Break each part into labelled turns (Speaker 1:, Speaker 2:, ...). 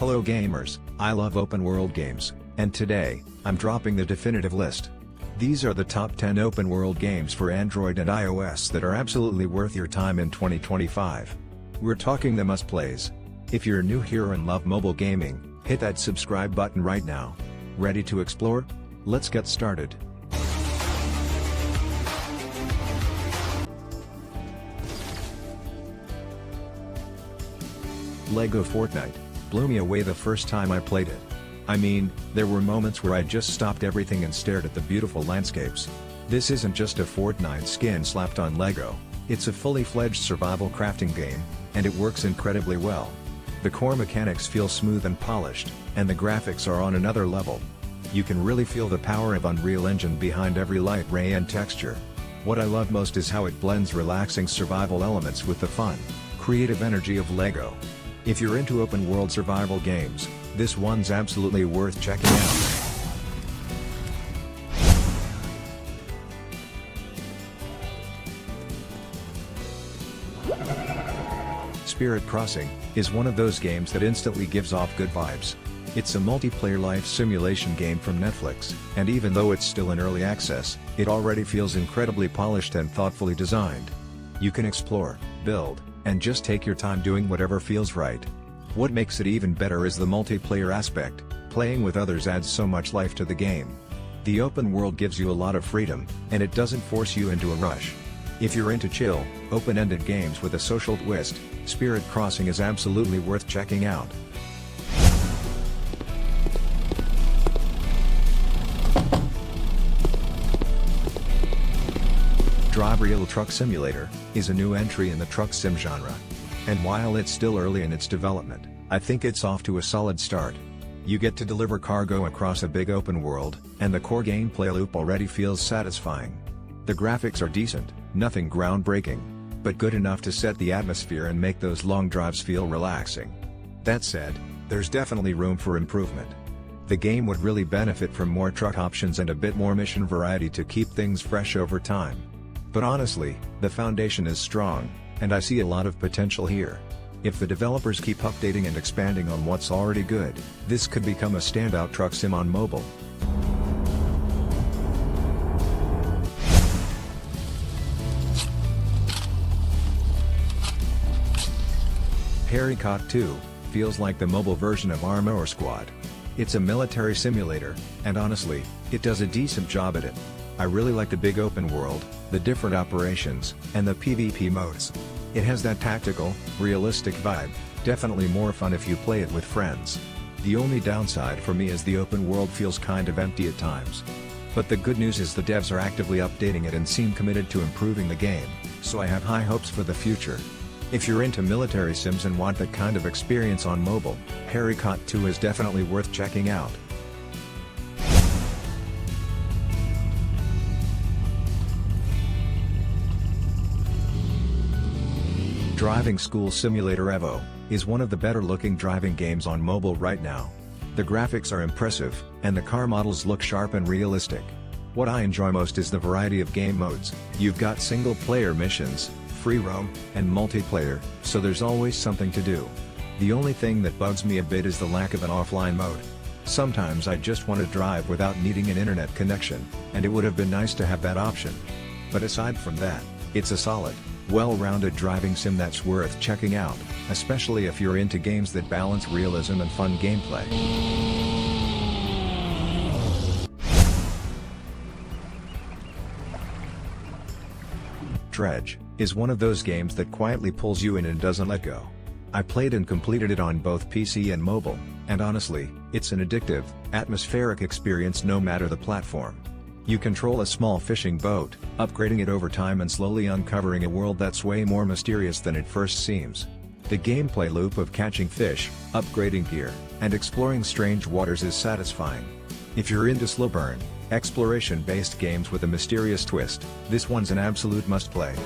Speaker 1: Hello gamers, I love open world games, and today, I'm dropping the definitive list. These are the top 10 open world games for Android and iOS that are absolutely worth your time in 2025. We're talking the must-plays. If you're new here and love mobile gaming, hit that subscribe button right now. Ready to explore? Let's get started. Lego Fortnite blew me away the first time I played it. I mean, there were moments where I just stopped everything and stared at the beautiful landscapes. This isn't just a Fortnite skin slapped on Lego, it's a fully fledged survival crafting game, and it works incredibly well. The core mechanics feel smooth and polished, and the graphics are on another level. You can really feel the power of Unreal Engine behind every light ray and texture. What I love most is how it blends relaxing survival elements with the fun, creative energy of Lego. If you're into open-world survival games, this one's absolutely worth checking out. Spirit Crossing is one of those games that instantly gives off good vibes. It's a multiplayer life simulation game from Netflix, and even though it's still in early access, it already feels incredibly polished and thoughtfully designed. You can explore, build, and just take your time doing whatever feels right. What makes it even better is the multiplayer aspect. Playing with others adds so much life to the game. The open world gives you a lot of freedom, and it doesn't force you into a rush. If you're into chill, open-ended games with a social twist, Spirit Crossing is absolutely worth checking out. Drive Real Truck Simulator is a new entry in the truck sim genre. And while it's still early in its development, I think it's off to a solid start. You get to deliver cargo across a big open world, and the core gameplay loop already feels satisfying. The graphics are decent, nothing groundbreaking, but good enough to set the atmosphere and make those long drives feel relaxing. That said, there's definitely room for improvement. The game would really benefit from more truck options and a bit more mission variety to keep things fresh over time. But honestly, the foundation is strong, and I see a lot of potential here. If the developers keep updating and expanding on what's already good, this could become a standout truck sim on mobile. Harekat 2 feels like the mobile version of Armor Squad. It's a military simulator, and honestly, it does a decent job at it. I really like the big open world, the different operations, and the PvP modes. It has that tactical, realistic vibe, definitely more fun if you play it with friends. The only downside for me is the open world feels kind of empty at times. But the good news is the devs are actively updating it and seem committed to improving the game, so I have high hopes for the future. If you're into military sims and want that kind of experience on mobile, Harekat 2 is definitely worth checking out. Driving School Simulator Evo is one of the better-looking driving games on mobile right now. The graphics are impressive, and the car models look sharp and realistic. What I enjoy most is the variety of game modes. You've got single-player missions, free roam, and multiplayer, so there's always something to do. The only thing that bugs me a bit is the lack of an offline mode. Sometimes I just want to drive without needing an internet connection, and it would have been nice to have that option. But aside from that, it's a solid, well-rounded driving sim that's worth checking out, especially if you're into games that balance realism and fun gameplay. Dredge is one of those games that quietly pulls you in and doesn't let go. I played and completed it on both PC and mobile, and honestly, it's an addictive, atmospheric experience no matter the platform. You control a small fishing boat, upgrading it over time and slowly uncovering a world that's way more mysterious than it first seems. The gameplay loop of catching fish, upgrading gear, and exploring strange waters is satisfying. If you're into slow burn, exploration-based games with a mysterious twist, this one's an absolute must-play.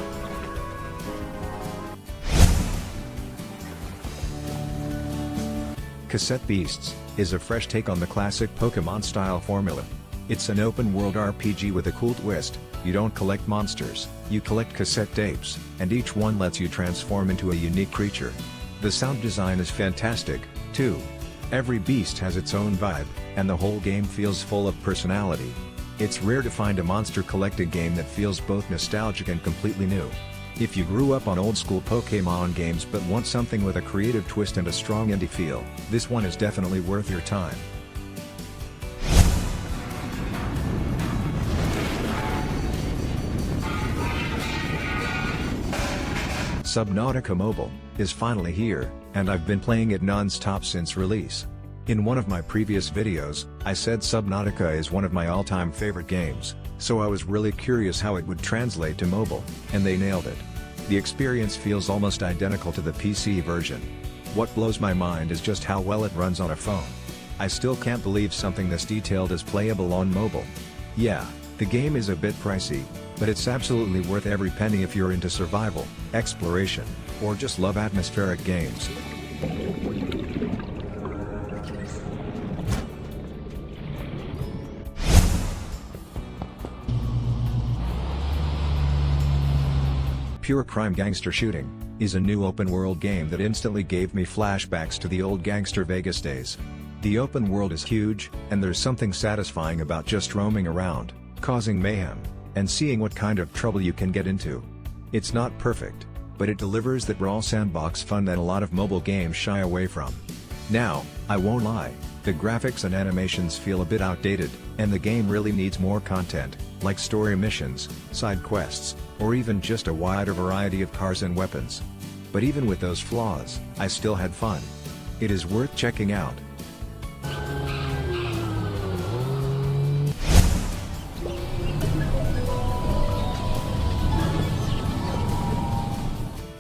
Speaker 1: Cassette Beasts is a fresh take on the classic Pokemon-style formula. It's an open-world RPG with a cool twist. You don't collect monsters, you collect cassette tapes, and each one lets you transform into a unique creature. The sound design is fantastic, too. Every beast has its own vibe, and the whole game feels full of personality. It's rare to find a monster collecting game that feels both nostalgic and completely new. If you grew up on old-school Pokémon games but want something with a creative twist and a strong indie feel, this one is definitely worth your time. Subnautica Mobile is finally here, and I've been playing it non-stop since release. In one of my previous videos, I said Subnautica is one of my all-time favorite games, so I was really curious how it would translate to mobile, and they nailed it. The experience feels almost identical to the PC version. What blows my mind is just how well it runs on a phone. I still can't believe something this detailed is playable on mobile. Yeah, the game is a bit pricey, but it's absolutely worth every penny if you're into survival, exploration, or just love atmospheric games. Pure Crime Gangster Shooting is a new open-world game that instantly gave me flashbacks to the old Gangster Vegas days. The open world is huge, and there's something satisfying about just roaming around, causing mayhem, and seeing what kind of trouble you can get into. It's not perfect, but it delivers that raw sandbox fun that a lot of mobile games shy away from. Now, I won't lie, the graphics and animations feel a bit outdated, and the game really needs more content, like story missions, side quests, or even just a wider variety of cars and weapons. But even with those flaws, I still had fun. It is worth checking out.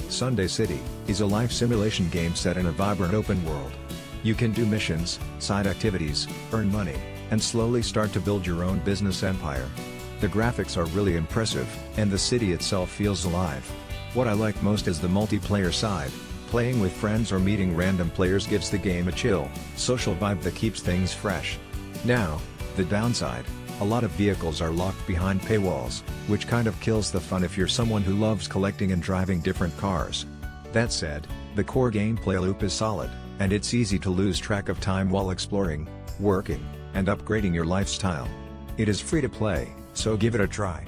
Speaker 1: Sunday City is a life simulation game set in a vibrant open world. You can do missions, side activities, earn money, and slowly start to build your own business empire. The graphics are really impressive, and the city itself feels alive. What I like most is the multiplayer side. Playing with friends or meeting random players gives the game a chill, social vibe that keeps things fresh. Now, the downside: a lot of vehicles are locked behind paywalls, which kind of kills the fun if you're someone who loves collecting and driving different cars. That said, the core gameplay loop is solid, and it's easy to lose track of time while exploring, working, and upgrading your lifestyle. It is free to play, so give it a try.